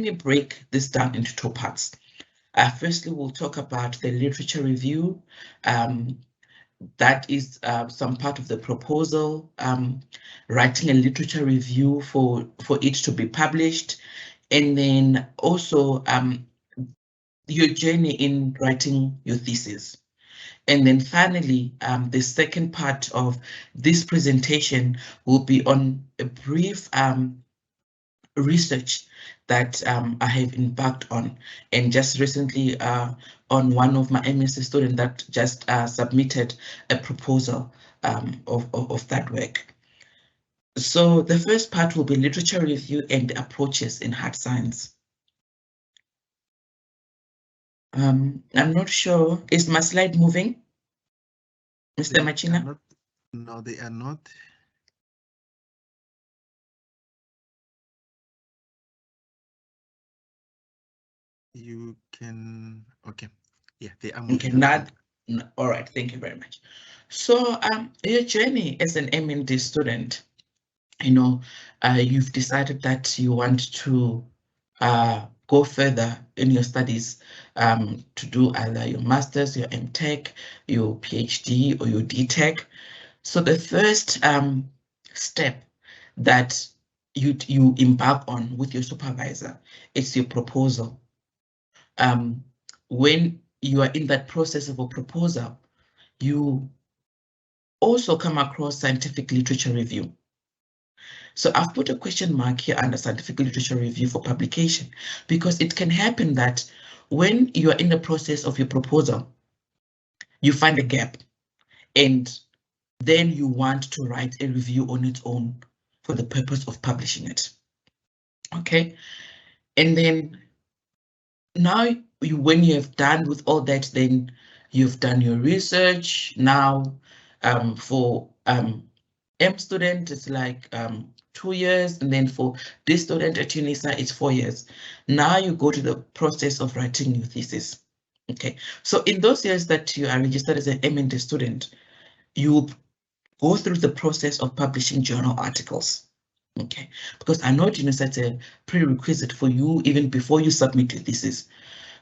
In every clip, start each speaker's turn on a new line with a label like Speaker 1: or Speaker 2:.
Speaker 1: me break this down into two parts. Firstly, we'll talk about the literature review. That is some part of the proposal, writing a literature review for it to be published, and then also your journey in writing your thesis. And then finally, the second part of this presentation will be on a brief research that I have embarked on, and just recently on one of my MSc students that just submitted a proposal of that work. So the first part will be literature review and approaches in hard science. I'm not sure, is my slide moving, Mr. Machina?
Speaker 2: No, they are not. You can, okay. Yeah, they are moving.
Speaker 1: Okay, all right, thank you very much. So your journey as an MND student, you know, you've decided that you want to go further in your studies, to do either your master's, your MTech, your PhD, or your DTech. So the first step that you embark on with your supervisor is your proposal. When you are in that process of a proposal, you also come across scientific literature review. So I've put a question mark here under scientific literature review for publication, because it can happen that when you are in the process of your proposal, you find a gap, and then you want to write a review on its own for the purpose of publishing it. Okay, and then now when you have done with all that, then you've done your research. Now for M student, it's like 2 years, and then for this student at UNISA, it's 4 years. Now you go to the process of writing your thesis. Okay, so in those years that you are registered as an MND student, you go through the process of publishing journal articles. Okay, because I know at UNISA it's a prerequisite for you even before you submit your thesis.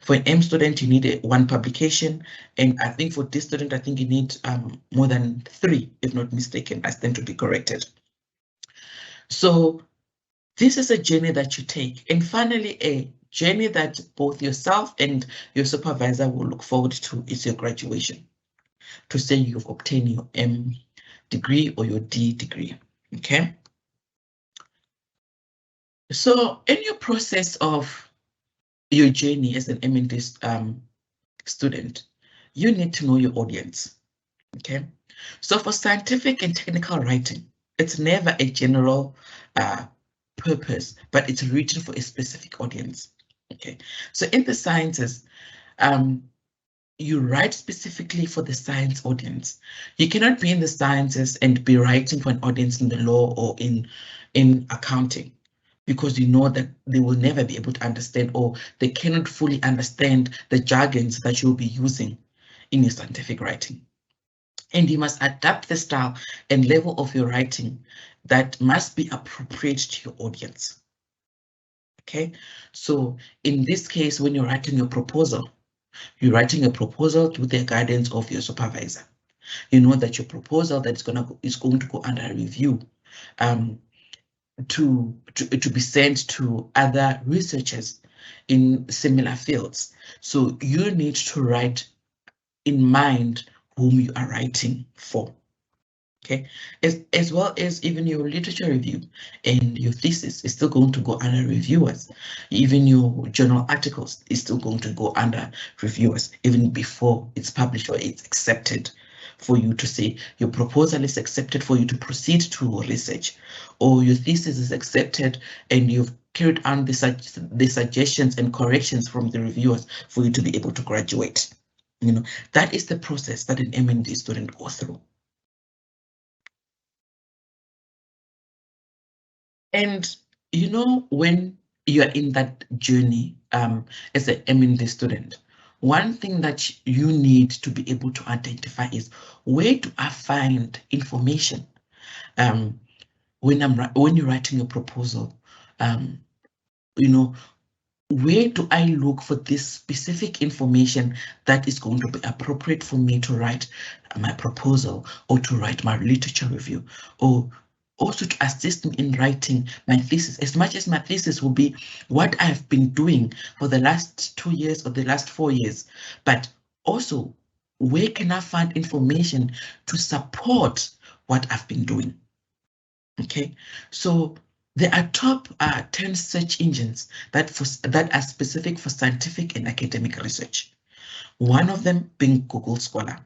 Speaker 1: For an M student, you need one publication, and I think for this student, I think you need more than 3, if not mistaken. I stand to be corrected. So this is a journey that you take, and finally, a journey that both yourself and your supervisor will look forward to is your graduation, to say you've obtained your M degree or your D degree. Okay. So in your process of your journey as an M&D student, you need to know your audience. Okay, so for scientific and technical writing, it's never a general purpose, but it's written for a specific audience. Okay, so in the sciences, you write specifically for the science audience. You cannot be in the sciences and be writing for an audience in the law or in accounting, because you know that they will never be able to understand, or they cannot fully understand the jargons that you'll be using in your scientific writing. And you must adapt the style and level of your writing that must be appropriate to your audience. Okay, so in this case, when you're writing your proposal, you're writing a proposal with the guidance of your supervisor. You know that your proposal that is going to go under review to be sent to other researchers in similar fields. So you need to write in mind whom you are writing for. Okay, as well as even your literature review and your thesis is still going to go under reviewers. Even your journal articles is still going to go under reviewers even before it's published or it's accepted for you to say your proposal is accepted for you to proceed to research, or your thesis is accepted and you've carried on the suggestions and corrections from the reviewers for you to be able to graduate. You know, that is the process that an M&D student goes through. And you know, when you're in that journey as an M&D student, one thing that you need to be able to identify is, where do I find information when you're writing a proposal? You know, where do I look for this specific information that is going to be appropriate for me to write my proposal or to write my literature review, or also to assist me in writing my thesis, as much as my thesis will be what I've been doing for the last 2 years or the last 4 years, but also where can I find information to support what I've been doing? Okay, so there are top 10 search engines that are specific for scientific and academic research. One of them being Google Scholar.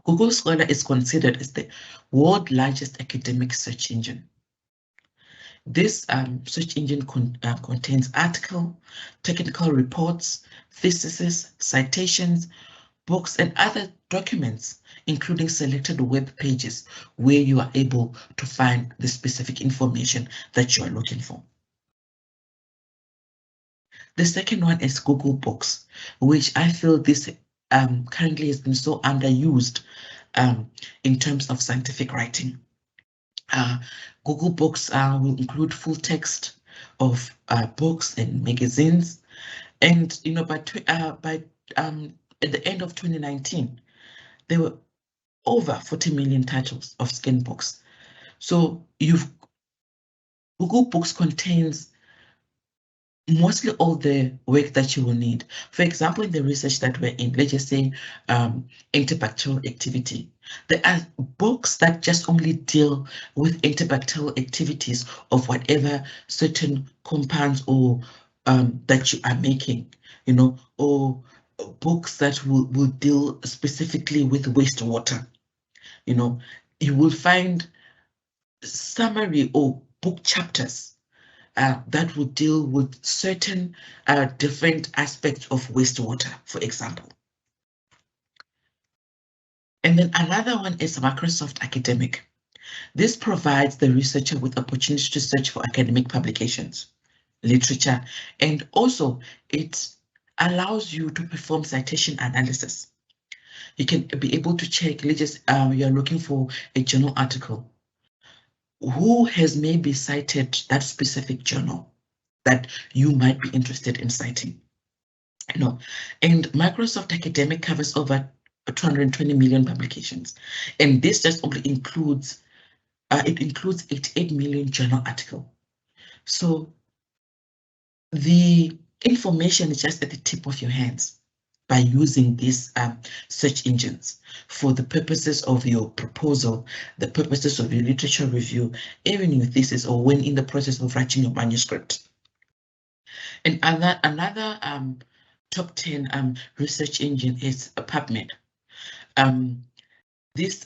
Speaker 1: Google Scholar is considered as the world's largest academic search engine. This search engine contains articles, technical reports, theses, citations, books, and other documents, including selected web pages where you are able to find the specific information that you are looking for. The second one is Google Books, which I feel this currently has been so underused in terms of scientific writing. Google Books will include full text of books and magazines, and by at the end of 2019, there were over 40 million titles of scanned books. So Google Books contains mostly all the work that you will need. For example, in the research that we're in, let's just say antibacterial activity. There are books that just only deal with antibacterial activities of whatever certain compounds or that you are making, or books that will deal specifically with wastewater. You will find summary or book chapters that will deal with certain different aspects of wastewater, for example. And then another one is Microsoft Academic. This provides the researcher with opportunity to search for academic publications, literature, and also it allows you to perform citation analysis. You can be able to check, let's just, you're looking for a journal article. Who has maybe cited that specific journal that you might be interested in citing? And Microsoft Academic covers over 220 million publications, and this just only includes 88 million journal articles. So the information is just at the tip of your hands by using these search engines for the purposes of your proposal, the purposes of your literature review, even your thesis, or when in the process of writing your manuscript. And another top 10 research engine is PubMed. This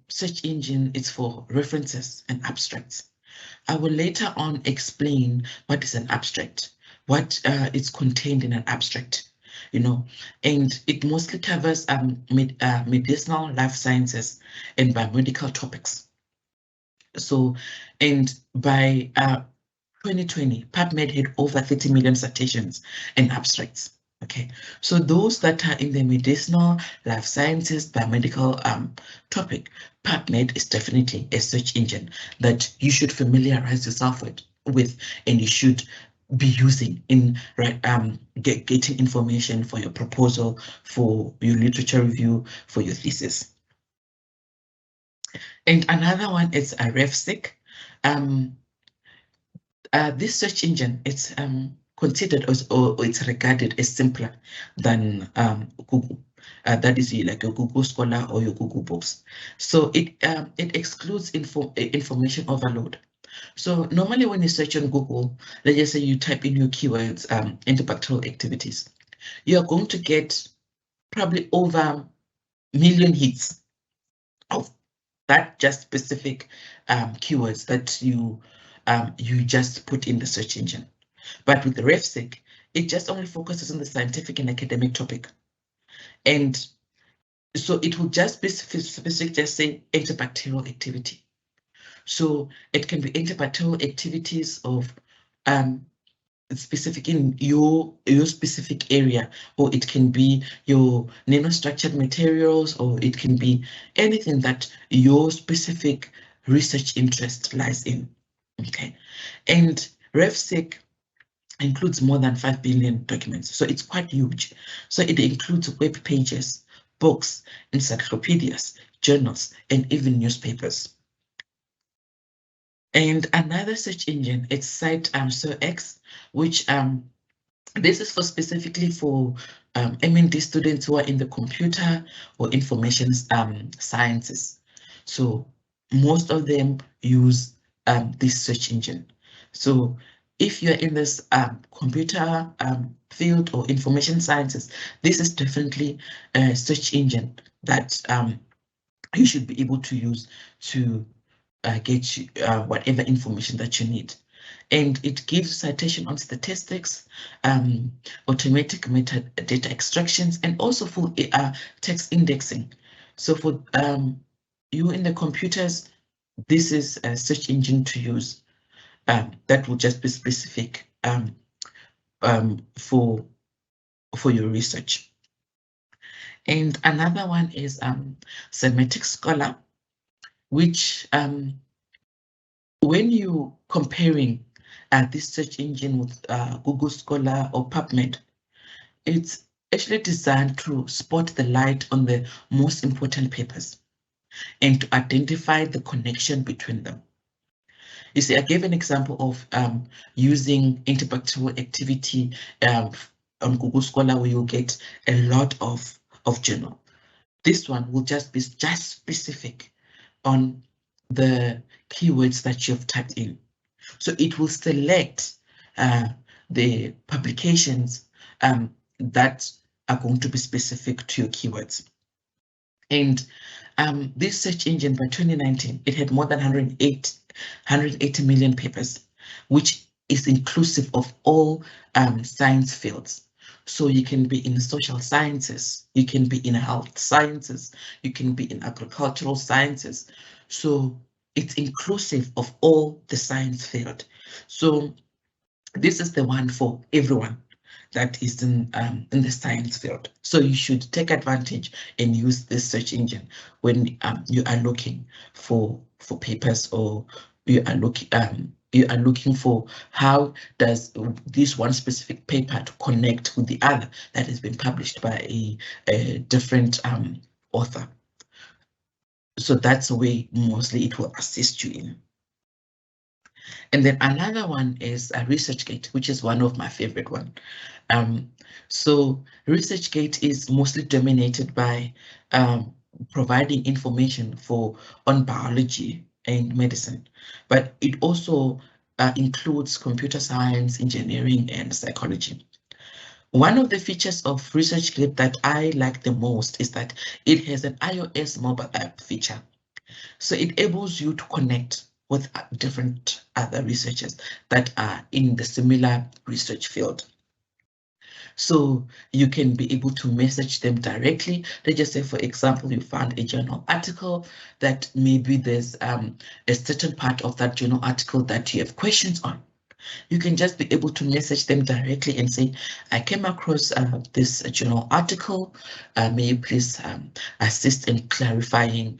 Speaker 1: search engine is for references and abstracts. I will later on explain what is an abstract, what is contained in an abstract. And it mostly covers medicinal, life sciences, and biomedical topics. So, and by 2020, PubMed had over 30 million citations and abstracts. Okay, so those that are in the medicinal, life sciences, biomedical topic, PubMed is definitely a search engine that you should familiarize yourself with, and you should be using in getting information for your proposal, for your literature review, for your thesis. And another one is a RefSeq. This search engine, it's considered as, or it's regarded as simpler than Google. That is like a Google Scholar or your Google Books. So it excludes information overload. So normally when you search on Google, let's just say you type in your keywords, antibacterial activities, you are going to get probably over a million hits of that just specific keywords that you just put in the search engine. But with the RefSeq, it just only focuses on the scientific and academic topic. And so it will just be specific, just say antibacterial activity. So it can be antibacterial activities of specific in your specific area, or it can be your nanostructured materials, or it can be anything that your specific research interest lies in. Okay, and RefSeq includes more than 5 billion documents, so it's quite huge. So it includes web pages, books, encyclopedias, journals, and even newspapers. And another search engine, it's site SourceX, which this is for specifically for MND students who are in the computer or information sciences. So most of them use this search engine. So if you're in this computer field or information sciences, this is definitely a search engine that you should be able to use to get you, whatever information that you need. And it gives citation on statistics, automatic metadata extractions, and also full text indexing. So for you in the computers, this is a search engine to use that will just be specific for your research. And another one is Semantic Scholar, which when you comparing this search engine with Google Scholar or PubMed, it's actually designed to spot the light on the most important papers and to identify the connection between them. You see, I gave an example of using antibacterial activity on Google Scholar, where you get a lot of journal. This one will just be specific on the keywords that you've typed in. So it will select the publications that are going to be specific to your keywords. And this search engine by 2019, it had more than 180 million papers, which is inclusive of all science fields. So you can be in social sciences, you can be in health sciences, you can be in agricultural sciences. So it's inclusive of all the science field. So this is the one for everyone that is in the science field. So you should take advantage and use this search engine when you are looking for papers, or you are looking for how does this one specific paper to connect with the other that has been published by a different author. So that's the way mostly it will assist you in. And then another one is a ResearchGate, which is one of my favorite one. So ResearchGate is mostly dominated by providing information on biology and medicine, but it also includes computer science, engineering, and psychology. One of the features of ResearchGate that I like the most is that it has an iOS mobile app feature. So it enables you to connect with different other researchers that are in the similar research field. So you can be able to message them directly. Let's just say, for example, you found a journal article that maybe there's a certain part of that journal article that you have questions on. You can just be able to message them directly and say, I came across this journal article. May you please assist in clarifying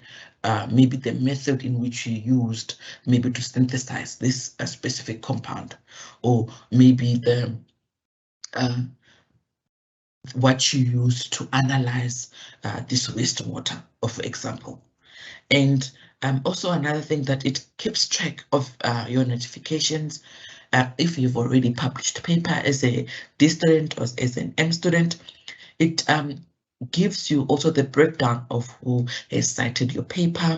Speaker 1: maybe the method in which you used maybe to synthesize this specific compound, or maybe the what you use to analyze this wastewater, for example. And also another thing that it keeps track of your notifications. If you've already published paper as a D student or as an M student, it gives you also the breakdown of who has cited your paper,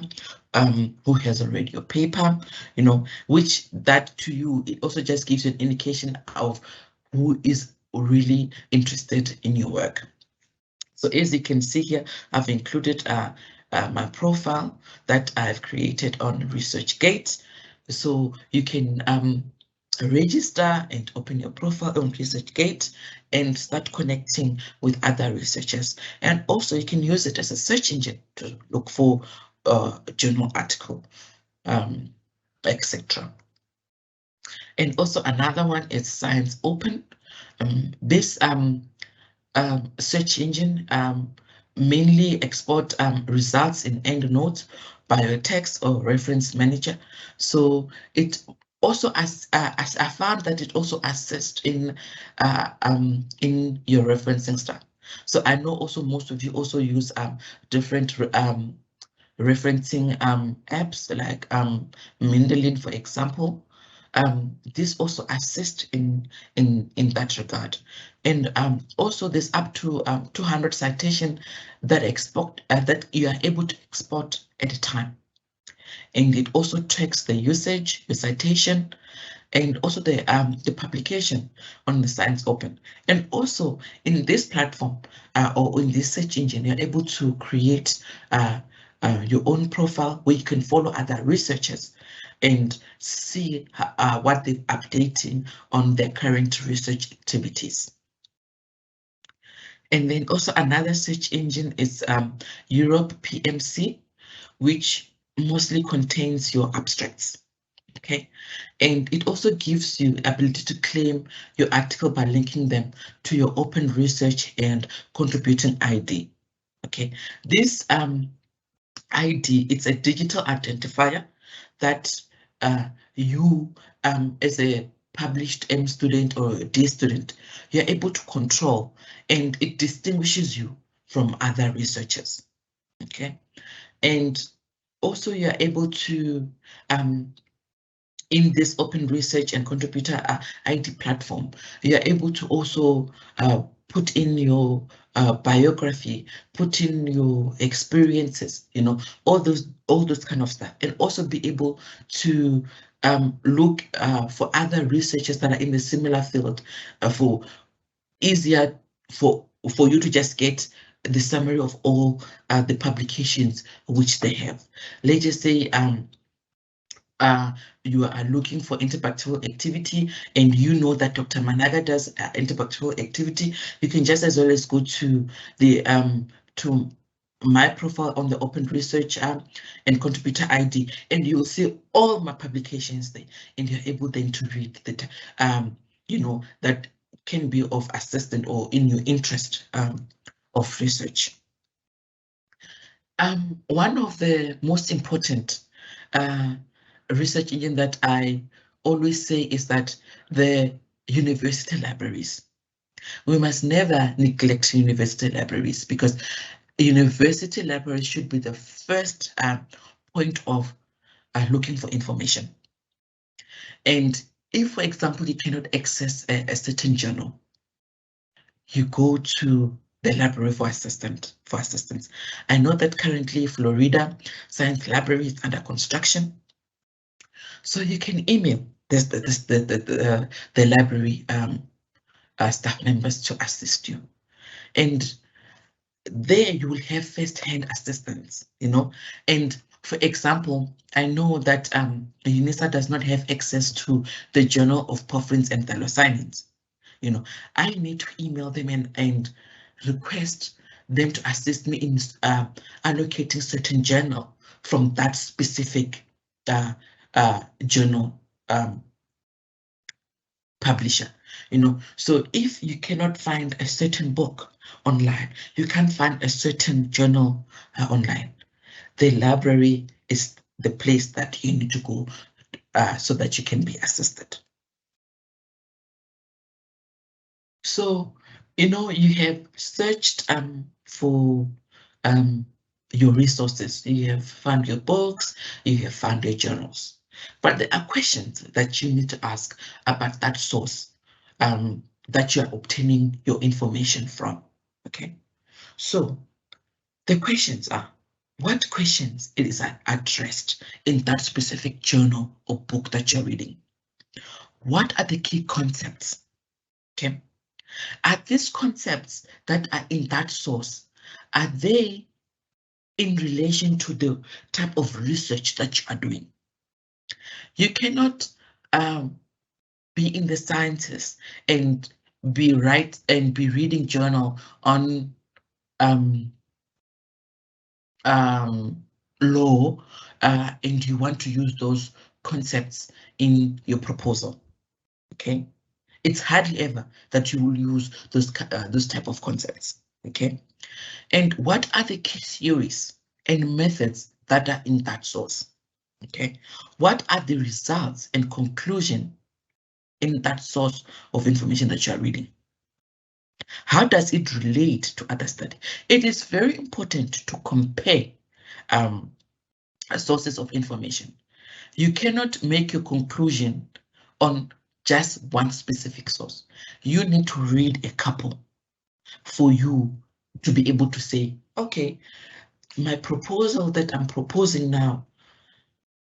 Speaker 1: who has read your paper, which that to you, it also just gives you an indication of who is really interested in your work. So as you can see here, I've included my profile that I've created on ResearchGate. So you can register and open your profile on ResearchGate and start connecting with other researchers. And also you can use it as a search engine to look for a journal article, etc. And also another one is Science Open. This search engine mainly export results in EndNote, biotext, or reference manager. So it also, as I found that it also assists in your referencing stuff. So I know also most of you also use different referencing apps like Mendelin, for example. This also assists in that regard, and also there's up to 200 citation that that you are able to export at a time, and it also tracks the usage, the citation, and also the publication on the Science Open. And also in this platform or in this search engine, you're able to create your own profile where you can follow other researchers and see what they're updating on their current research activities. And then also another search engine is Europe PMC, which mostly contains your abstracts. Okay, and it also gives you ability to claim your article by linking them to your open research and contributing ID. Okay, this ID, it's a digital identifier that you as a published M student or a D student, you're able to control, and it distinguishes you from other researchers. Okay, and also you're able to in this open research and contributor ID platform, you are able to also put in your biography, put in your experiences, you know, all those kind of stuff, and also be able to look for other researchers that are in the similar field for easier for you to just get the summary of all the publications which they have. Let's just say you are looking for interbacterial activity and you know that Dr. Managa does interbacterial activity, you can just as well as go to the to my profile on the Open Research and Contributor ID, and you'll see all my publications there, and you're able then to read that you know, that can be of assistance or in your interest of research. One of the most important research engine that I always say is that the university libraries. We must never neglect university libraries, because university libraries should be the first point of looking for information. And if, for example, you cannot access a certain journal, you go to the library for assistance. I know that currently Florida Science Library is under construction, so you can email the library staff members to assist you, and there you will have first-hand assistance, you know. And for example, I know that the UNISA does not have access to the Journal of Porphyrins and Thylacines. You know, I need to email them and request them to assist me in allocating certain journal from that specific journal publisher, you know. So if you cannot find a certain book online, you can't find a certain journal online, the library is the place that you need to go so that you can be assisted. So, you know, you have searched for your resources, you have found your books, you have found your journals, but there are questions that you need to ask about that source that you are obtaining your information from. Okay, so the questions are, what questions it is addressed in that specific journal or book that you're reading? What are the key concepts? Okay, are these concepts that are in that source, are they in relation to the type of research that you are doing? You cannot be in the sciences and be reading journal on law and you want to use those concepts in your proposal. Okay, it's hardly ever that you will use those type of concepts. Okay, and what are the key theories and methods that are in that source? Okay, what are the results and conclusion in that source of information that you are reading? How does it relate to other study? It is very important to compare sources of information. You cannot make your conclusion on just one specific source. You need to read a couple for you to be able to say, okay, my proposal that I'm proposing now,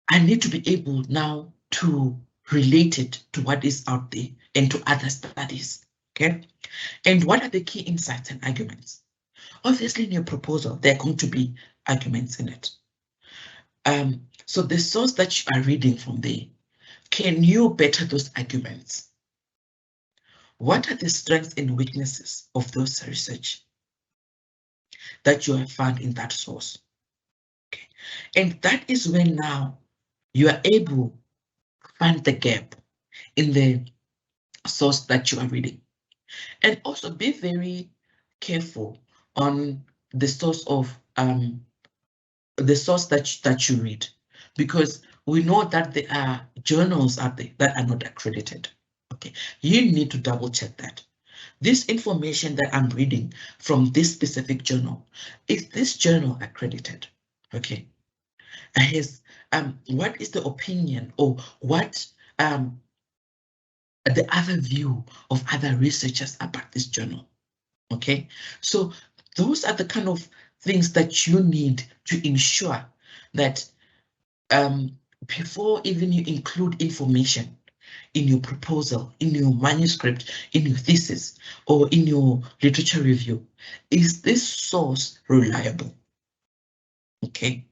Speaker 1: I need to be able now to relate it to what is out there and to other studies, okay? And what are the key insights and arguments? Obviously, in your proposal, there are going to be arguments in it. So the source that you are reading from there, can you better those arguments? What are the strengths and weaknesses of those research that you have found in that source? Okay. And that is when now you are able to find the gap in the source that you are reading. And also be very careful on the source of that you read, because we know that there are journals out there that are not accredited. Okay, you need to double check that. This information that I'm reading from this specific journal, is this journal accredited? Okay, what is the opinion, or what the other view of other researchers about this journal? Okay, so those are the kind of things that you need to ensure that before even you include information in your proposal, in your manuscript, in your thesis, or in your literature review, is this source reliable? Okay,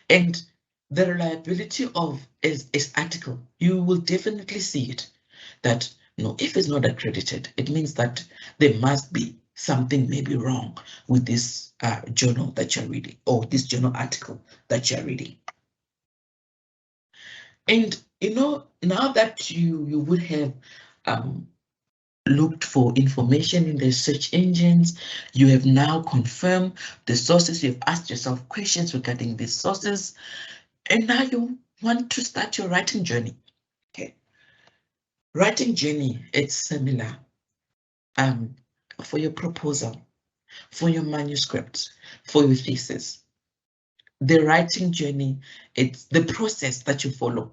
Speaker 1: and the reliability of this article, you will definitely see it, that no, if it's not accredited, it means that there must be something maybe wrong with this journal that you're reading, or this journal article that you're reading. And you know, now that you would have looked for information in the search engines, you have now confirmed the sources, you've asked yourself questions regarding these sources, and now you want to start your writing journey. Okay, writing journey, it's similar for your proposal, for your manuscript, for your thesis. The writing journey, it's the process that you follow,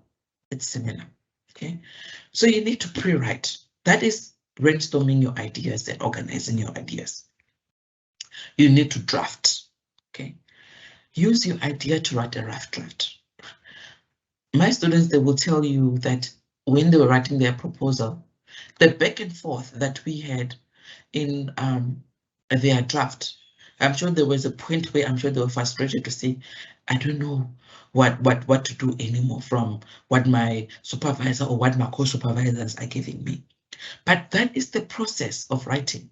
Speaker 1: it's similar. Okay, so you need to pre-write. That is brainstorming your ideas and organizing your ideas. You need to draft. Okay, use your idea to write a rough draft. My students, they will tell you that when they were writing their proposal, the back and forth that we had in their draft, I'm sure there was a point where I'm sure they were frustrated to say, I don't know what to do anymore from what my supervisor or what my co-supervisors are giving me. But that is the process of writing.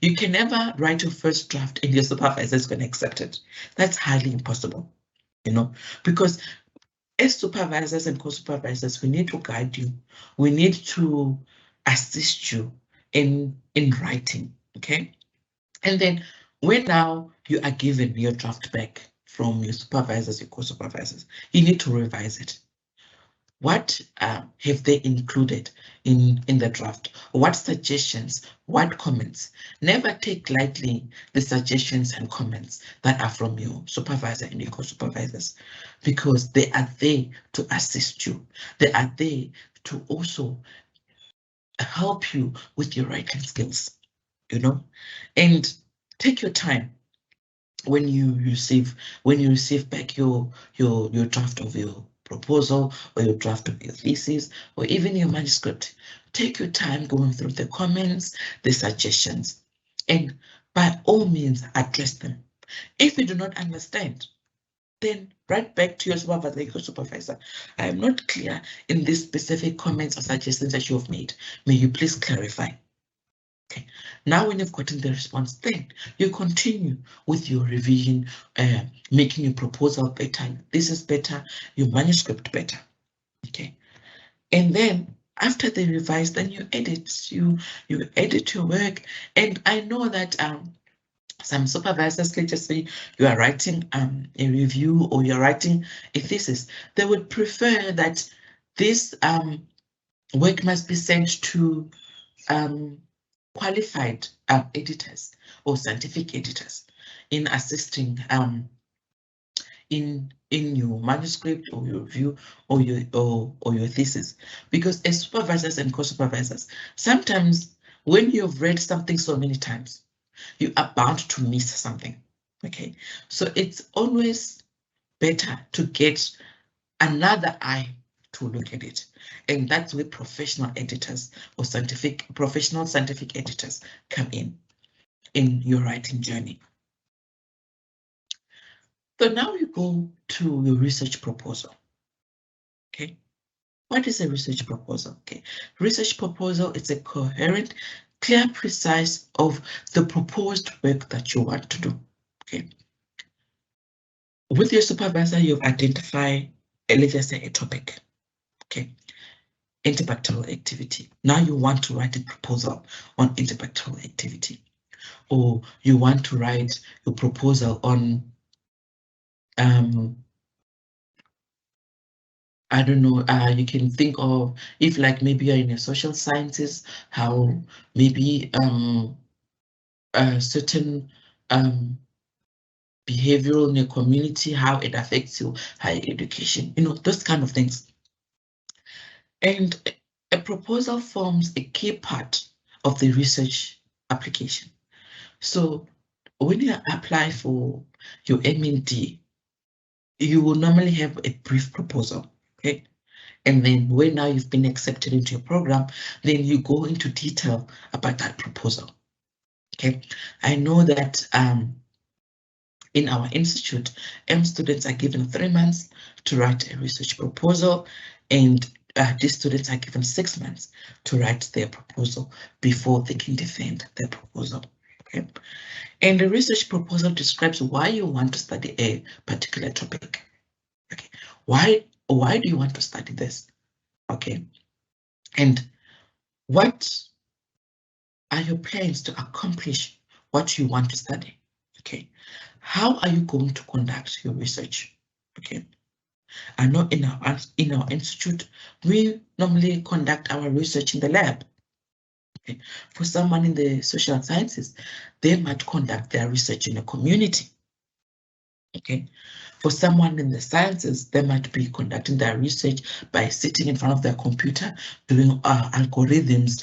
Speaker 1: You can never write your first draft and your supervisor is going to accept it. That's highly impossible, you know, because as supervisors and co-supervisors, we need to guide you. We need to assist you in writing, okay? And then when now you are given your draft back from your supervisors, your co-supervisors, you need to revise it. What have they included in the draft? What suggestions, what comments? Never take lightly the suggestions and comments that are from your supervisor and your co-supervisors, because they are there to assist you. They are there to also help you with your writing skills, you know, and take your time when you receive back your draft of your proposal, or your draft of your thesis, or even your manuscript. Take your time going through the comments, the suggestions, and by all means address them. If you do not understand, then write back to your supervisor, your supervisor. I am not clear in these specific comments or suggestions that you have made. May you please clarify? Okay, now when you've gotten the response, then you continue with your revision, making your proposal better. This is better, your manuscript better. Okay, and then after they revise, then you edit. You edit your work, and I know that Some supervisors, let's just say you are writing a review or you're writing a thesis, they would prefer that this work must be sent to qualified editors or scientific editors in assisting in your manuscript or your review or your thesis. Because as supervisors and co-supervisors, sometimes when you've read something so many times, you are bound to miss something. Okay, so it's always better to get another eye to look at it, and that's where professional editors or professional scientific editors come in your writing journey. So now you go to your research proposal. Okay, what is a research proposal? Okay, research proposal is a coherent, clear, precise of the proposed work that you want to do. Okay, with your supervisor, you've identified, let's just say, a topic. Okay, antibacterial activity. Now you want to write a proposal on antibacterial activity, or you want to write a proposal on I don't know, you can think of, if like maybe you're in a social sciences, how maybe certain behavioral in your community, how it affects your higher education, you know, those kind of things. And a proposal forms a key part of the research application. So when you apply for your MND, you will normally have a brief proposal, okay? And then when now you've been accepted into your program, then you go into detail about that proposal, okay? I know that in our institute, students are given 3 months to write a research proposal, and these students are given 6 months to write their proposal before they can defend their proposal. Okay, and the research proposal describes why you want to study a particular topic. Okay, why do you want to study this? Okay, and what are your plans to accomplish what you want to study? Okay, how are you going to conduct your research? Okay, I know in our institute, we normally conduct our research in the lab. Okay. For someone in the social sciences, they might conduct their research in a community. Okay. For someone in the sciences, they might be conducting their research by sitting in front of their computer, doing algorithms,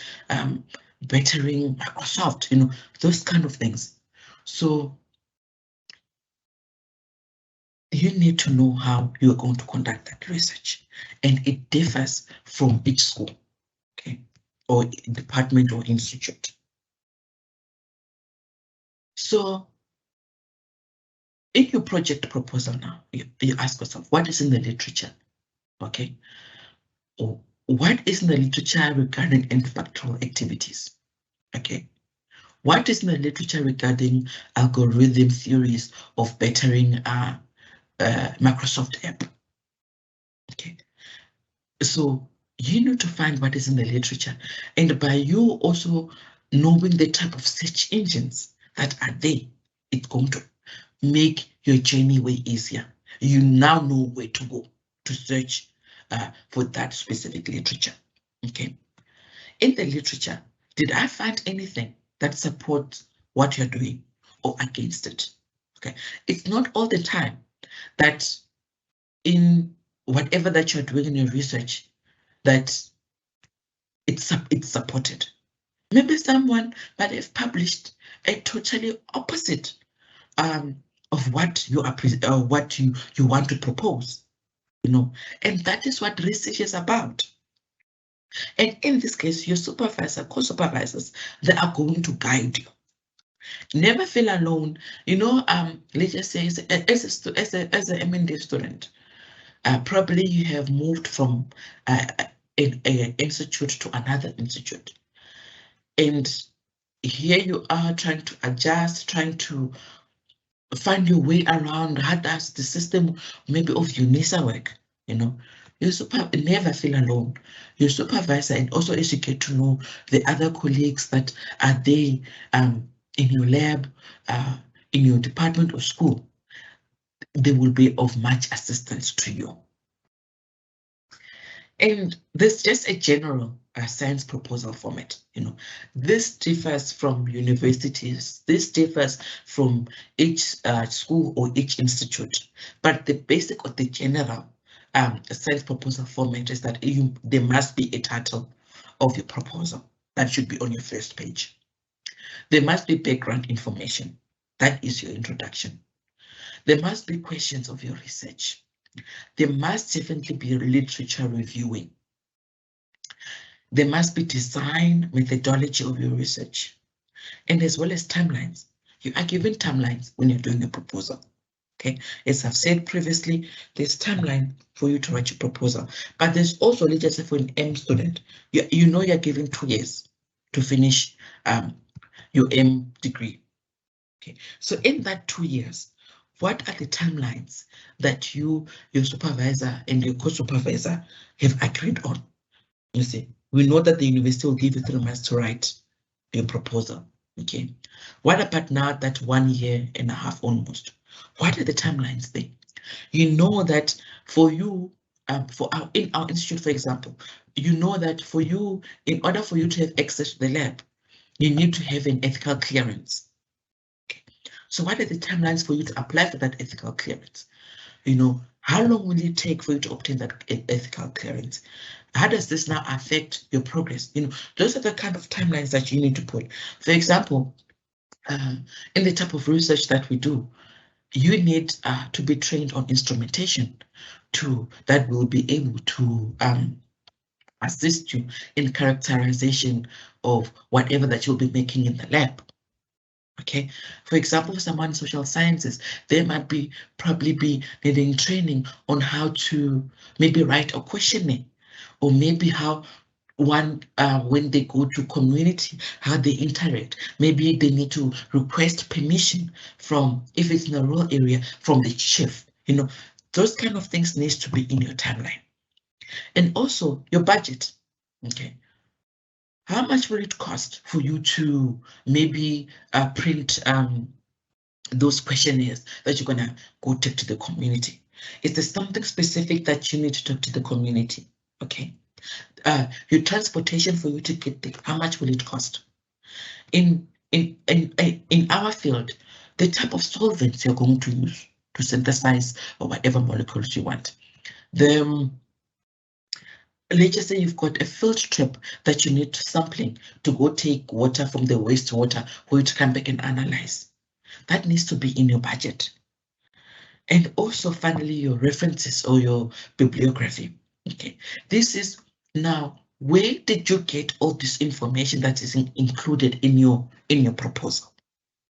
Speaker 1: bettering Microsoft, you know, those kind of things. So you need to know how you're going to conduct that research, and it differs from each school, okay, or department or institute. So in your project proposal now, you ask yourself, what is in the literature, okay? Or what is in the literature regarding antibacterial activities, okay? What is in the literature regarding algorithm theories of bettering Microsoft app, okay? So you need to find what is in the literature, and by you also knowing the type of search engines that are there, it's going to make your journey way easier. You now know where to go to search for that specific literature. Okay. In the literature, did I find anything that supports what you're doing or against it? Okay. It's not all the time that in whatever that you're doing in your research that it's supported. Maybe someone might have published a totally opposite of what you are what you want to propose, you know, and that is what research is about. And in this case, your supervisor, co-supervisors, they are going to guide you. Never feel alone. You know, let's just say as a MND student, probably you have moved from an institute to another institute, and here you are trying to adjust, trying to find your way around. How does the system maybe of UNISA work? You know, you never feel alone. Your supervisor, and also as you get to know the other colleagues that are there in your lab, in your department or school, they will be of much assistance to you. And this is just a general science proposal format. This differs from universities. This differs from each school or each institute. But the basic or the general science proposal format is that there must be a title of your proposal that should be on your first page. There must be background information. That is your introduction. There must be questions of your research. There must definitely be literature reviewing. There must be design methodology of your research, and as well as timelines. You are given timelines when you're doing a proposal. Okay, as I've said previously, there's timeline for you to write your proposal, but there's also, let's just say for an M student, you know you're given 2 years to finish your M degree. Okay, so in that 2 years, what are the timelines that you, your supervisor and your co-supervisor have agreed on? You see, we know that the university will give you 3 months to write your proposal. Okay, what about now that 1 year and a half almost? What are the timelines there? You know that for you, in our institute, for example, you know that for you, in order for you to have access to the lab, you need to have an ethical clearance. Okay. So what are the timelines for you to apply for that ethical clearance? How long will it take for you to obtain that ethical clearance? How does this now affect your progress? Those are the kind of timelines that you need to put. For example, in the type of research that we do, you need to be trained on instrumentation that will be able to assist you in characterization of whatever that you'll be making in the lab. Okay, for example, for someone in social sciences, they might probably be needing training on how to maybe write a questionnaire, or maybe how when they go to community, how they interact. Maybe they need to request permission from, if it's in a rural area, from the chief. Those kind of things needs to be in your timeline. And also your budget. Okay, how much will it cost for you to maybe print those questionnaires that you're gonna go take to the community? Is there something specific that you need to talk to the community? Okay, your transportation for you to get there, how much will it cost? In our field, the type of solvents you're going to use to synthesize or whatever molecules you want. Let's just say you've got a field trip that you need sampling to go take water from the wastewater for you to come back and analyze. That needs to be in your budget. And also finally, your references or your bibliography. Okay, this is now, where did you get all this information that is included in your proposal?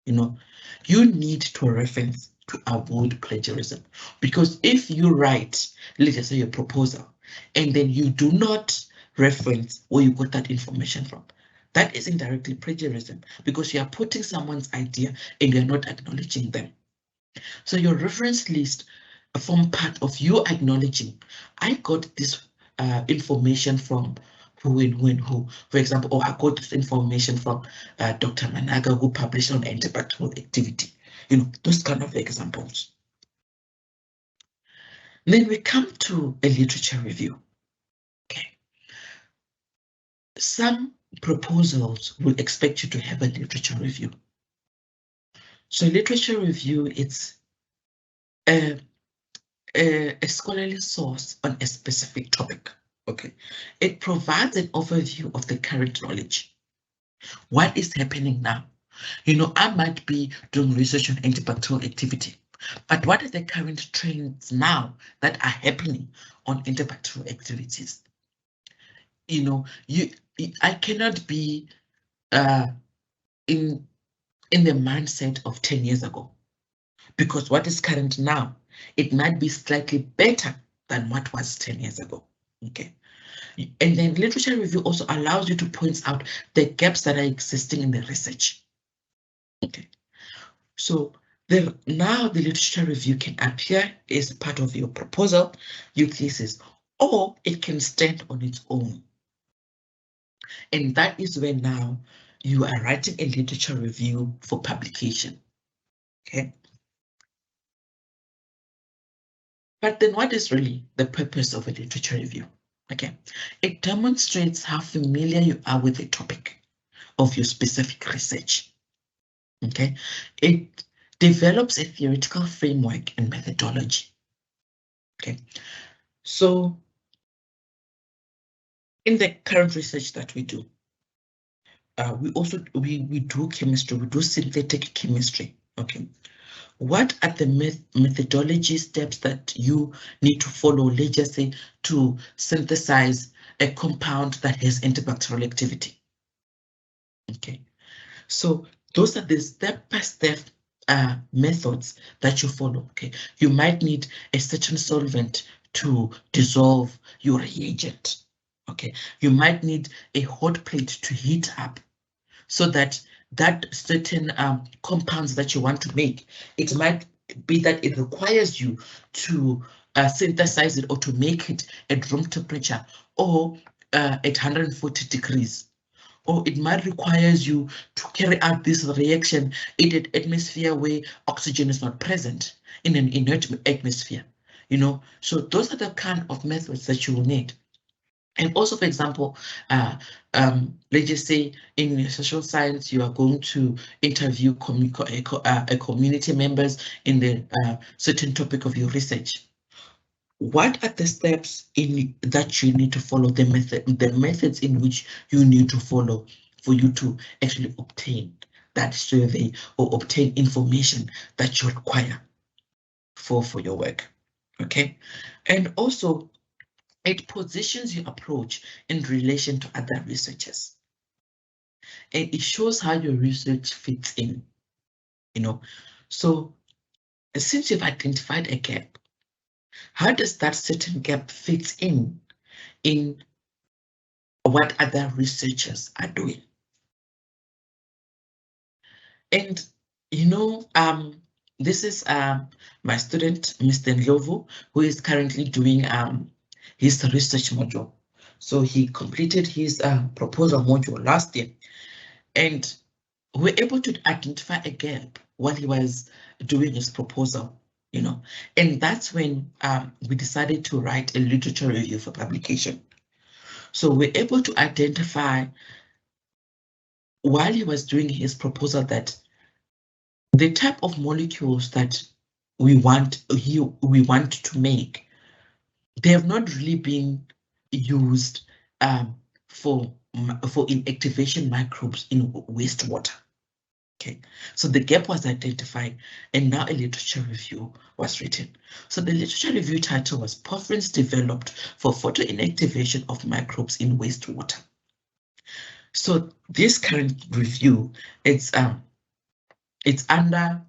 Speaker 1: You need to reference to avoid plagiarism, because if you write, let's just say, your proposal, and then you do not reference where you got that information from, that is indirectly plagiarism, because you are putting someone's idea and you're not acknowledging them. So your reference list form part of you acknowledging, I got this information from who and who and who. For example, or I got this information from Dr. Managa, who published on antibacterial activity. Those kind of examples. Then we come to a literature review. Okay. Some proposals will expect you to have a literature review. So literature review, it's a scholarly source on a specific topic. Okay, it provides an overview of the current knowledge. What is happening now? I might be doing research on antibacterial activity, but what are the current trends now that are happening on antibacterial activities? I cannot be in the mindset of 10 years ago, because what is current now, it might be slightly better than what was 10 years ago. Okay. And then literature review also allows you to point out the gaps that are existing in the research. Okay. So now the literature review can appear as part of your proposal, your thesis, or it can stand on its own. And that is where now you are writing a literature review for publication. Okay. But then what is really the purpose of a literature review? Okay. It demonstrates how familiar you are with the topic of your specific research. Okay. It develops a theoretical framework and methodology. Okay. So in the current research that we do, we do chemistry, we do synthetic chemistry. Okay. What are the methodology steps that you need to follow, let's just say, to synthesize a compound that has antibacterial activity? Okay, so those are the step-by-step methods that you follow. Okay, you might need a certain solvent to dissolve your reagent. Okay, you might need a hot plate to heat up so that certain compounds that you want to make, it might be that it requires you to synthesize it or to make it at room temperature or at 140 degrees. Or it might require you to carry out this reaction in an atmosphere where oxygen is not present, in an inert atmosphere. So those are the kind of methods that you will need. And also, for example, let's just say in social science, you are going to interview community members in the certain topic of your research. What are the steps that you need to follow, the methods in which you need to follow for you to actually obtain that survey or obtain information that you require for your work? Okay, and also it positions your approach in relation to other researchers. And it shows how your research fits in, So since you've identified a gap, how does that certain gap fit in what other researchers are doing? And, this is my student, Mr. Ndlovu, who is currently doing his research module. So he completed his proposal module last year, and we were able to identify a gap while he was doing his proposal, and that's when we decided to write a literature review for publication. So we're able to identify while he was doing his proposal that the type of molecules that we want to make, they have not really been used for inactivation microbes in wastewater. Okay, so the gap was identified and now a literature review was written. So the literature review title was Porphyrins Developed for Photoinactivation of Microbes in Wastewater. So this current review, it's under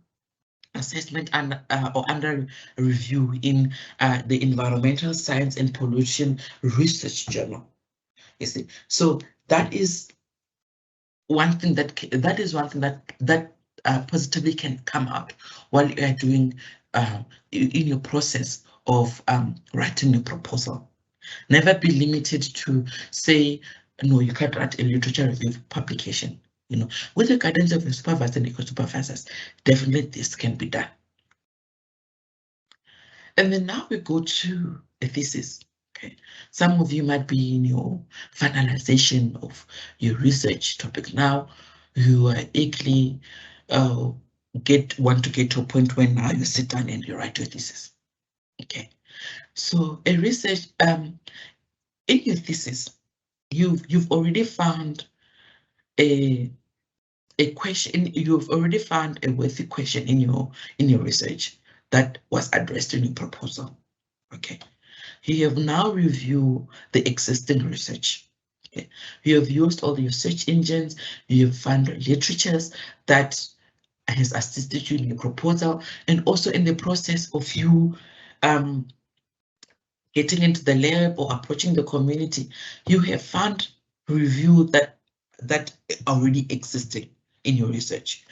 Speaker 1: assessment and or under review in the Environmental Science and Pollution Research Journal. You see, so that is one thing that positively can come out while you are doing in your process of writing your proposal. Never be limited to say, no, you can't write a literature review publication. With the guidance of your supervisor and eco-supervisors, definitely this can be done. And then now we go to a thesis. Okay, some of you might be in your finalization of your research topic now. You are eagerly want to get to a point where now you sit down and you write your thesis. Okay, so a research in your thesis, you've already found a question. You've already found a worthy question in your research that was addressed in your proposal. Okay. You have now reviewed the existing research. Okay. You have used all your search engines, you have found literatures that has assisted you in your proposal, and also in the process of you getting into the lab or approaching the community, you have found review that already existing in your research.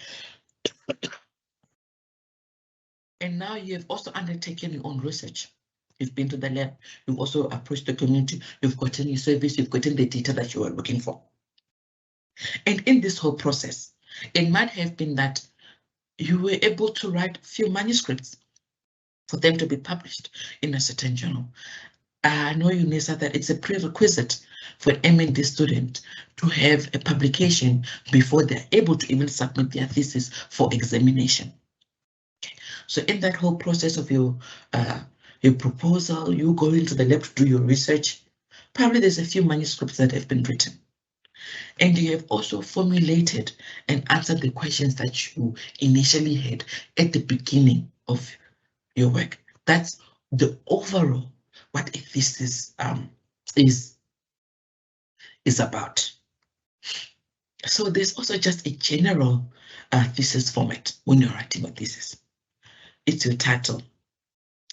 Speaker 1: And now you have also undertaken your own research. You've been to the lab, you've also approached the community, you've gotten your service, you've gotten the data that you were looking for. And in this whole process, it might have been that you were able to write few manuscripts for them to be published in a certain journal. I know, Unisa, that it's a prerequisite for an MND student to have a publication before they're able to even submit their thesis for examination. Okay. So in that whole process of your proposal, you go into the lab to do your research, probably there's a few manuscripts that have been written. And you have also formulated and answered the questions that you initially had at the beginning of your work. That's the overall what a thesis is about. So there's also just a general thesis format when you're writing a thesis. It's your title.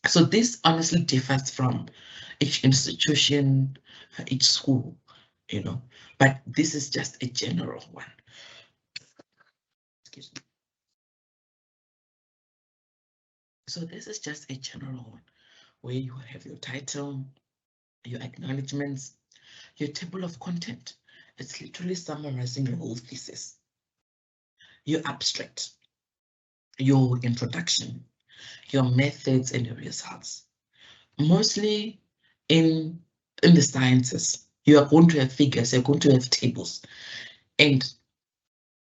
Speaker 1: So this honestly differs from each institution, each school, you know, but this is just a general one. Excuse me. So this is just a general one where you have your title, your acknowledgements, your table of content. It's literally summarizing your whole thesis. Your abstract, your introduction, your methods and your results. Mostly in the sciences, you are going to have figures, you're going to have tables. And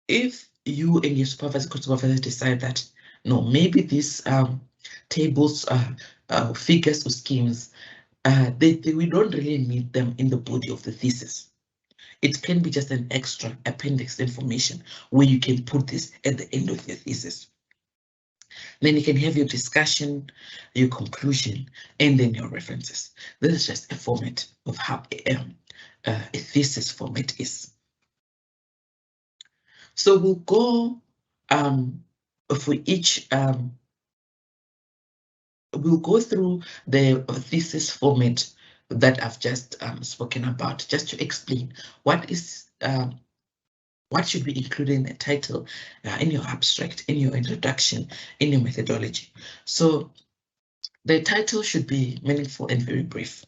Speaker 1: if you and your supervisor decide that, no, maybe these tables, figures or schemes, we don't really need them in the body of the thesis. It can be just an extra appendix information where you can put this at the end of your thesis. Then you can have your discussion, your conclusion, and then your references. This is just a format of how a thesis format is. So we'll go for each, we'll go through the thesis format that I've just spoken about, just to explain what should be included in the title, in your abstract, in your introduction, in your methodology. So the title should be meaningful and very brief,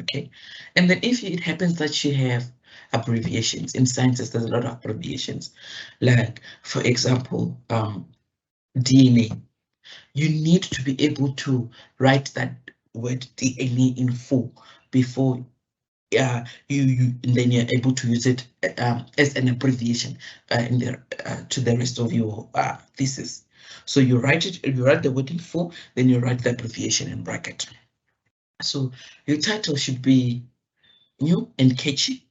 Speaker 1: okay? And then if it happens that you have abbreviations, in sciences there's a lot of abbreviations, like for example, DNA, you need to be able to write that word DNA in full before and then you're able to use it as an abbreviation to the rest of your thesis. So you write the word in full, then you write the abbreviation in bracket. So your title should be new and catchy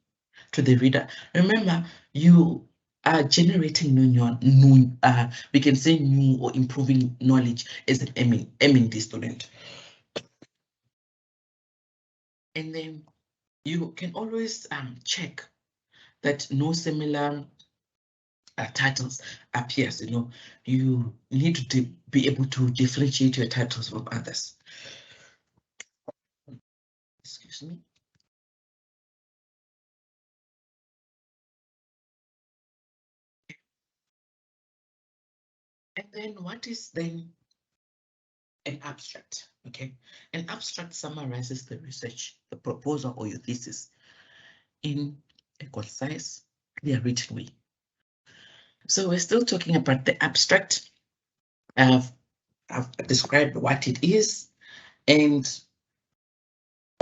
Speaker 1: to the reader. Remember, you are generating we can say new or improving knowledge as an MND student. And then you can always check that no similar titles appears. You need to be able to differentiate your titles from others. Excuse me. And then what is then an abstract? Okay, an abstract summarizes the research, the proposal, or your thesis in a concise, clear, written way. So we're still talking about the abstract. I've described what it is, and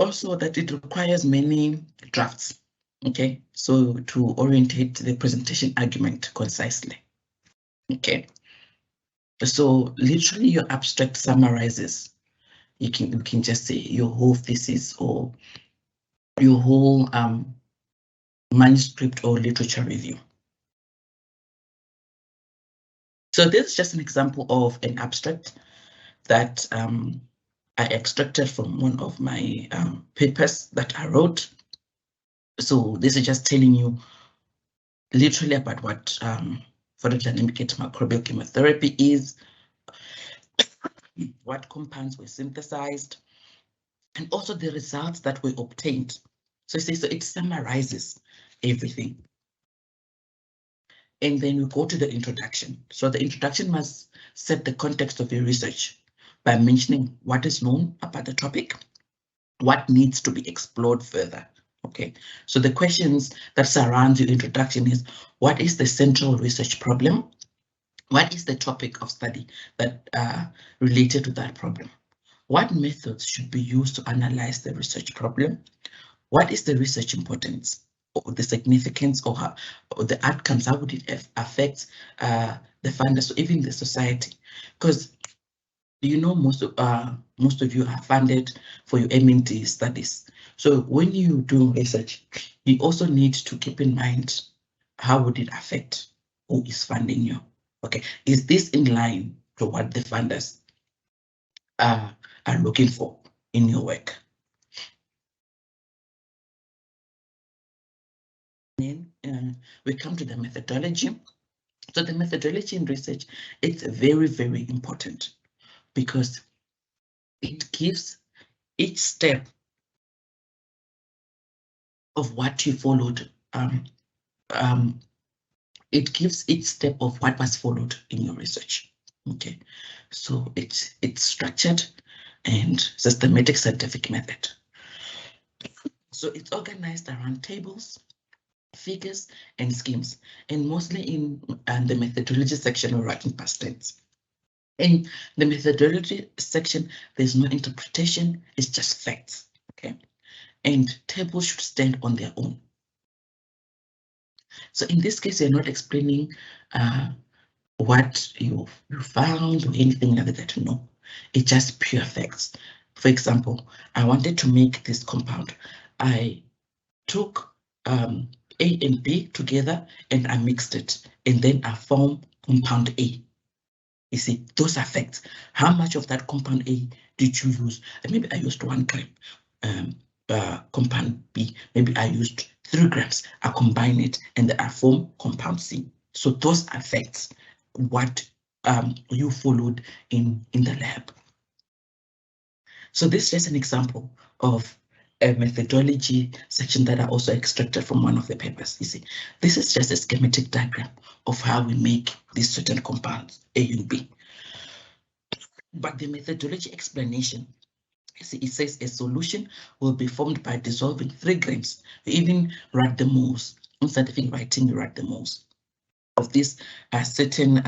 Speaker 1: also that it requires many drafts. Okay, so to orientate the presentation argument concisely. Okay, so literally your abstract summarizes. You can just say your whole thesis or your whole manuscript or literature review. So this is just an example of an abstract that I extracted from one of my papers that I wrote. So this is just telling you literally about what photodynamic microbial chemotherapy is, what compounds were synthesized, and also the results that were obtained. So it summarizes everything. And then we go to the introduction. So the introduction must set the context of your research by mentioning what is known about the topic, what needs to be explored further, Okay, so the questions that surround your introduction is, what is the central research problem? What is the topic of study that related to that problem? What methods should be used to analyze the research problem? What is the research importance or the significance or the outcomes? How would it affect the funders or even the society? Because you know most of you are funded for your M&D studies. So when you do research, you also need to keep in mind how would it affect who is funding you. Okay, is this in line to what the funders are looking for in your work? Then we come to the methodology. So the methodology in research, it's very, very important because it gives each step of what you followed. It gives each step of what was followed in your research. Okay, so it's structured and systematic scientific method. So it's organized around tables, figures, and schemes, and mostly in the methodology section or writing past tense. In the methodology section, there's no interpretation, it's just facts, okay? And tables should stand on their own. So in this case, you're not explaining what you found or anything like that, no. It's just pure facts. For example, I wanted to make this compound. I took A and B together and I mixed it, and then I formed compound A. You see, those are facts. How much of that compound A did you use? Maybe I used 1 gram. Compound B, maybe I used 3 grams. I combine it and I form compound C. So those are facts, what you followed in the lab. So this is just an example of a methodology section that I also extracted from one of the papers. You see, this is just a schematic diagram of how we make these certain compounds, A and B. But the methodology explanation, see, it says a solution will be formed by dissolving 3 grams. You even write the moles. In scientific writing, you write the moles of this certain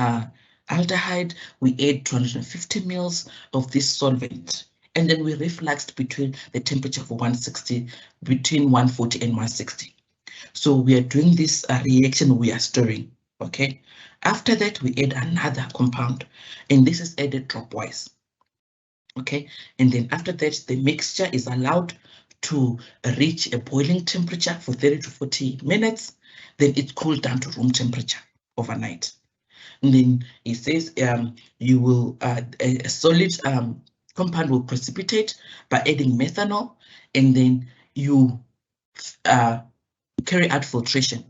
Speaker 1: aldehyde. We add 250 mils of this solvent, and then we refluxed between the temperature of 160, between 140 and 160. So we are doing this reaction, we are stirring, okay? After that, we add another compound, and this is added dropwise. Okay, and then after that, the mixture is allowed to reach a boiling temperature for 30 to 40 minutes. Then it's cooled down to room temperature overnight. And then it says you will a solid compound will precipitate by adding methanol, and then you carry out filtration.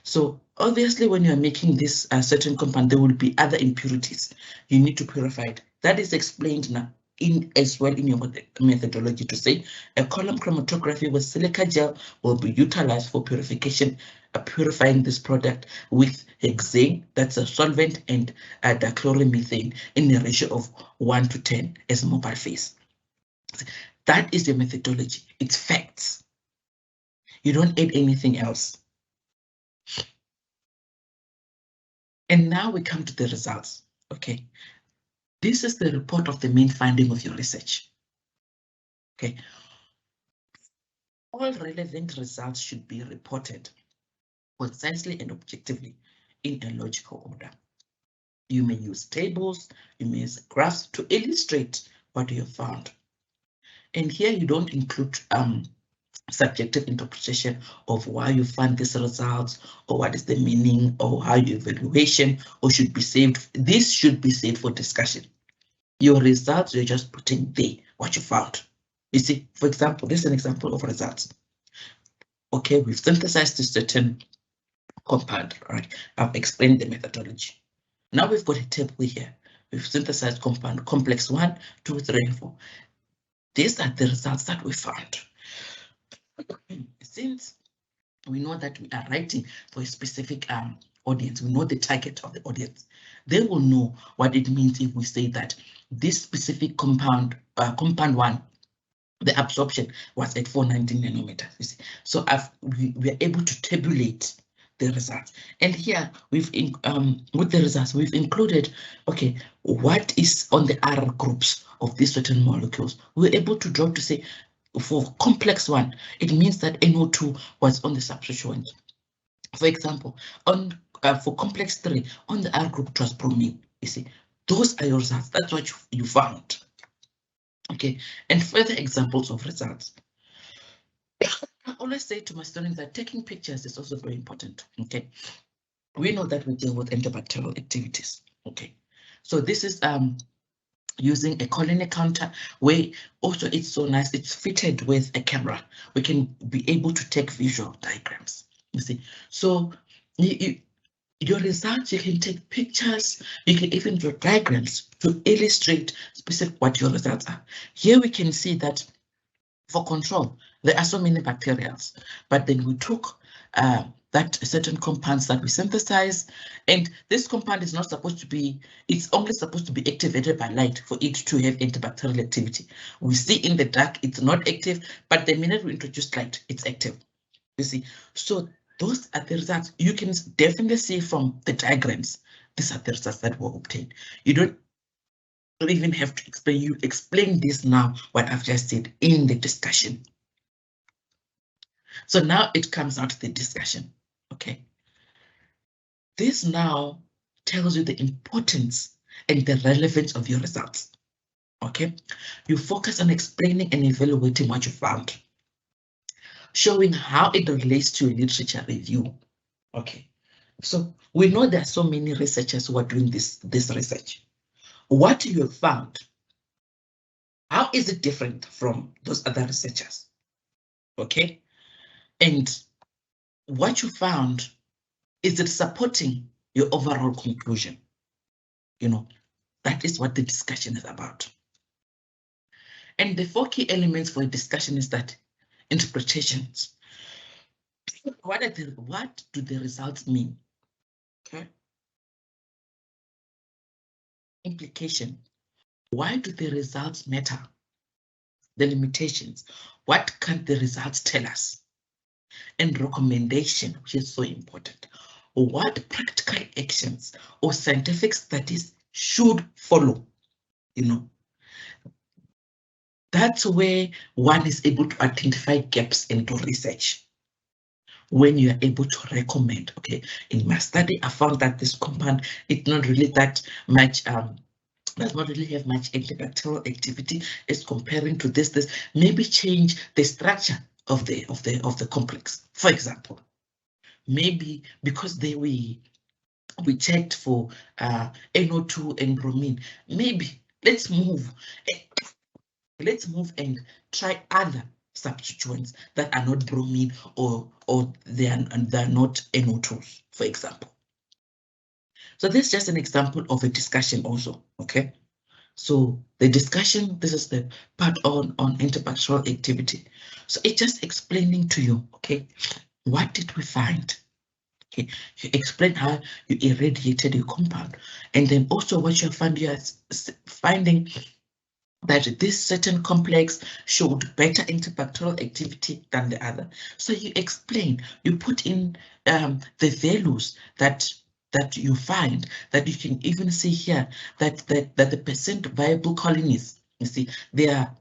Speaker 1: So obviously, when you're making this certain compound, there will be other impurities. You need to purify it. That is explained now as well in your methodology to say a column chromatography with silica gel will be utilized for purification, purifying this product with hexane, that's a solvent, and dichloromethane in a ratio of 1 to 10 as mobile phase. That is the methodology. It's facts. You don't add anything else. And now we come to the results. Okay, this is the report of the main finding of your research. Okay, all relevant results should be reported concisely and objectively in a logical order. You may use tables, you may use graphs to illustrate what you have found. And here you don't include subjective interpretation of why you find these results, or what is the meaning, or how your evaluation, or should be saved. This should be saved for discussion. Your results, you're just putting there what you found. You see, for example, this is an example of results. Okay, we've synthesized a certain compound, right? I've explained the methodology. Now we've got a table here. We've synthesized compound complex 1, 2, 3, and 4. These are the results that we found. Since we know that we are writing for a specific audience, we know the target of the audience, they will know what it means if we say that this specific compound, compound 1, the absorption was at 419 nanometers. You see, so we are able to tabulate the results. And here we've with the results we've included, okay, what is on the R groups of these certain molecules. We're able to draw to say for complex one, it means that NO2 was on the substituent. For example, on for complex 3 on the R group it was bromine. You see, those are your results. That's what you found. Okay, and further examples of results. I always say to my students that taking pictures is also very important. Okay, we know that we deal with antibacterial activities. Okay, so this is using a colony counter where also it's so nice, it's fitted with a camera. We can be able to take visual diagrams. You see, so your results, you can take pictures, you can even draw diagrams to illustrate specific what your results are. Here we can see that for control, there are so many bacterials, but then we took that certain compounds that we synthesize, and this compound is not supposed to be, it's only supposed to be activated by light for it to have antibacterial activity. We see in the dark, it's not active, but the minute we introduce light, it's active. You see, so those are the results. You can definitely see from the diagrams, these are the results that were obtained. You don't even have to explain, you explain this now, what I've just said in the discussion. So now it comes out to the discussion, okay? This now tells you the importance and the relevance of your results, okay? You focus on explaining and evaluating what you found, showing how it relates to a literature review, okay? So we know there are so many researchers who are doing this research. What you have found, how is it different from those other researchers? Okay, and what you found, is it supporting your overall conclusion? You know, that is what the discussion is about. And the 4 key elements for a discussion is that interpretations. What do the results mean? Okay. Implication. Why do the results matter? The limitations. What can the results tell us? And recommendation, which is so important. What practical actions or scientific studies should follow? You know, that's where one is able to identify gaps into research. When you are able to recommend, okay, in my study, I found that this compound is not really that much, does not really have much antibacterial activity. It's comparing to this, maybe change the structure of the complex. For example, maybe because we checked for NO2 and bromine, maybe let's move and try other substituents that are not bromine or they are not NO2s, for example. So this is just an example of a discussion also, okay? So the discussion, this is the part on antibacterial activity. So it's just explaining to you, okay, what did we find? Okay, you explain how you irradiated your compound, and then also what you found, you are finding that this certain complex showed better antibacterial activity than the other. So you explain, you put in the values that you find, that you can even see here that the percent viable colonies, you see, they are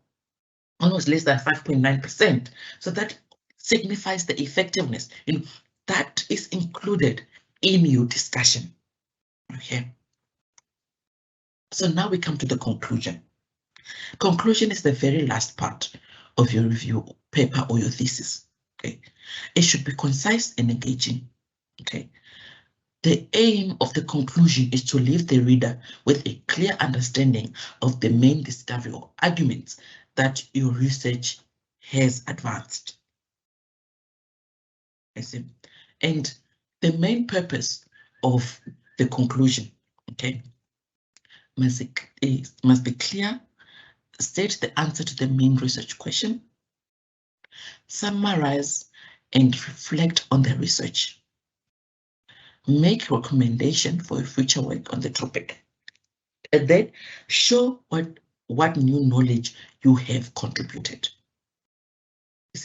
Speaker 1: almost less than 5.9%. So that signifies the effectiveness. You know, that is included in your discussion. Okay. So now we come to the conclusion. Conclusion is the very last part of your review paper or your thesis. Okay, it should be concise and engaging. Okay, the aim of the conclusion is to leave the reader with a clear understanding of the main discovery or arguments that your research has advanced. I see. And the main purpose of the conclusion, okay, must be clear. State the answer to the main research question, summarize and reflect on the research, make recommendation for future work on the topic, and then show what new knowledge you have contributed.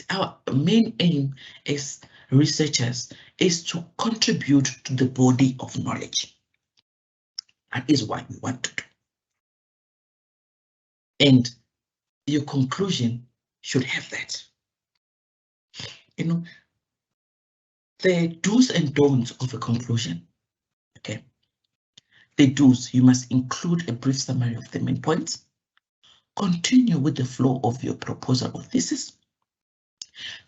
Speaker 1: Our main aim as researchers is to contribute to the body of knowledge. That is what we want to do. And your conclusion should have that. You know, the do's and don'ts of a conclusion. Okay. The do's, you must include a brief summary of the main points. Continue with the flow of your proposal or thesis.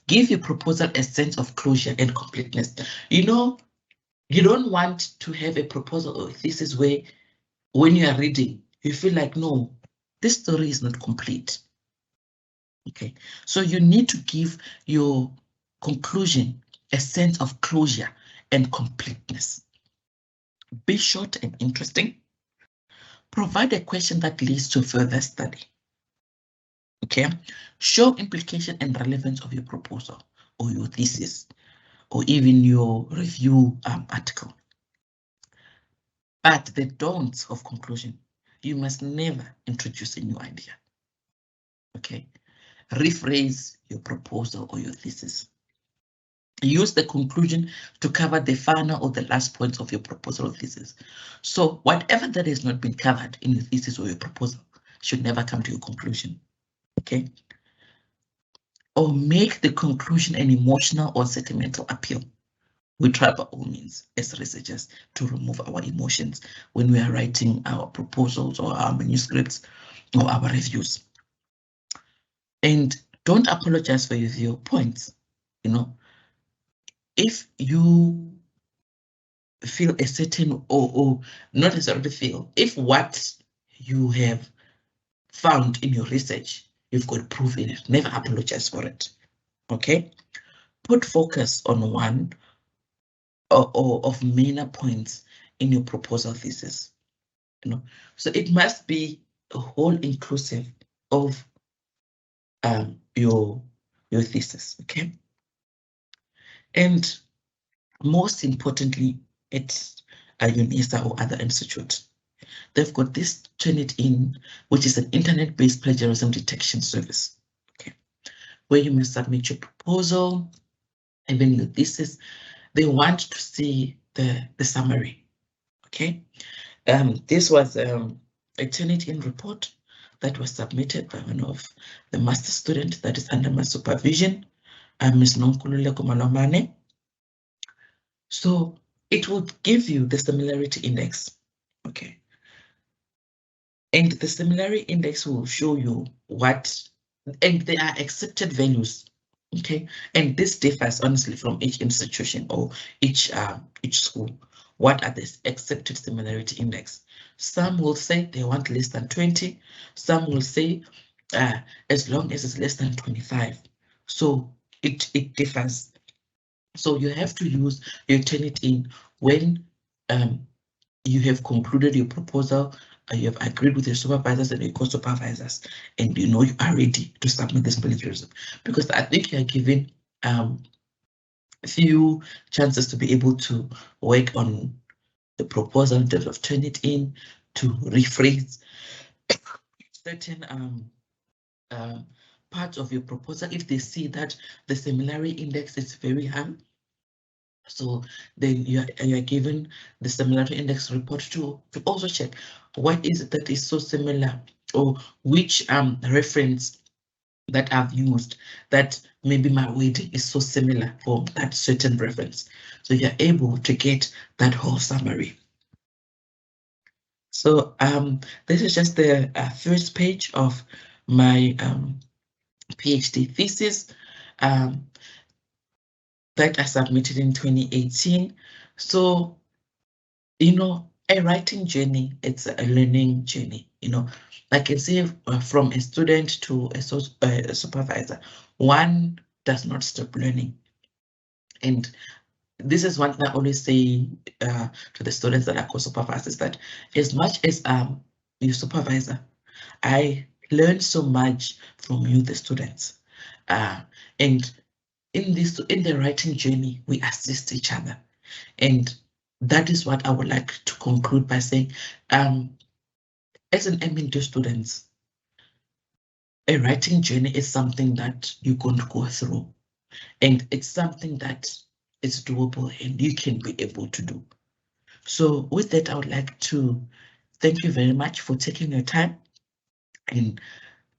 Speaker 1: Give your proposal a sense of closure and completeness. You know, you don't want to have a proposal or a thesis where when you are reading, you feel like, no, this story is not complete. Okay, so you need to give your conclusion a sense of closure and completeness. Be short and interesting. Provide a question that leads to further study. Okay, show implication and relevance of your proposal or your thesis or even your review article. But the don'ts of conclusion, you must never introduce a new idea. Okay, rephrase your proposal or your thesis. Use the conclusion to cover the final or the last points of your proposal or thesis. So whatever that has not been covered in your thesis or your proposal should never come to your conclusion. Okay. Or make the conclusion an emotional or sentimental appeal. We try by all means as researchers to remove our emotions when we are writing our proposals or our manuscripts or our reviews. And don't apologize for your points. You know, if you feel a certain or not necessarily feel, if what you have found in your research, you've got proof in it, never apologize for it. Okay, put focus on one or of minor points in your proposal thesis. You know, so it must be a whole inclusive of your thesis. Okay, and most importantly, it's a UNISA or other institute. They've got this Turnitin, which is an internet-based plagiarism detection service, okay, where you must submit your proposal, even your thesis. They want to see the summary, okay. This was a Turnitin report that was submitted by one of the master student that is under my supervision, Ms. Nonkululeko Kumalomane. So it would give you the similarity index, okay. And the similarity index will show you what, and they are accepted values, okay? And this differs honestly from each institution or each school. What are the accepted similarity index? Some will say they want less than 20. Some will say as long as it's less than 25. So it differs. So you have to use your Turnitin when you have concluded your proposal, you have agreed with your supervisors and your co-supervisors, and you know you are ready to submit this plagiarism, because I think you are given a few chances to be able to work on the proposal in terms of turn it in, to rephrase certain parts of your proposal if they see that the similarity index is very high. So then you are given the similarity index report to also check what is it that is so similar, or which reference that I've used that maybe my wording is so similar for that certain reference. So you're able to get that whole summary. So this is just the first page of my PhD thesis. That I submitted in 2018. So, you know, a writing journey, it's a learning journey, you know. I can say from a student to a supervisor, one does not stop learning. And this is one thing I always say to the students that are co-supervisors, that as much as your supervisor, I learn so much from you, the students. And in the writing journey, we assist each other. And that is what I would like to conclude by saying, as an MND students, a writing journey is something that you're going to go through, and it's something that is doable and you can be able to do. So with that, I would like to thank you very much for taking your time and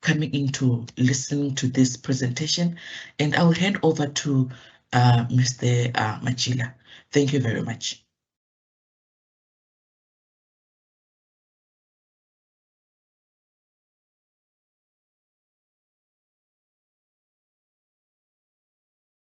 Speaker 1: coming into listening to this presentation, and I'll hand over to Mr. Machila. Thank you very much.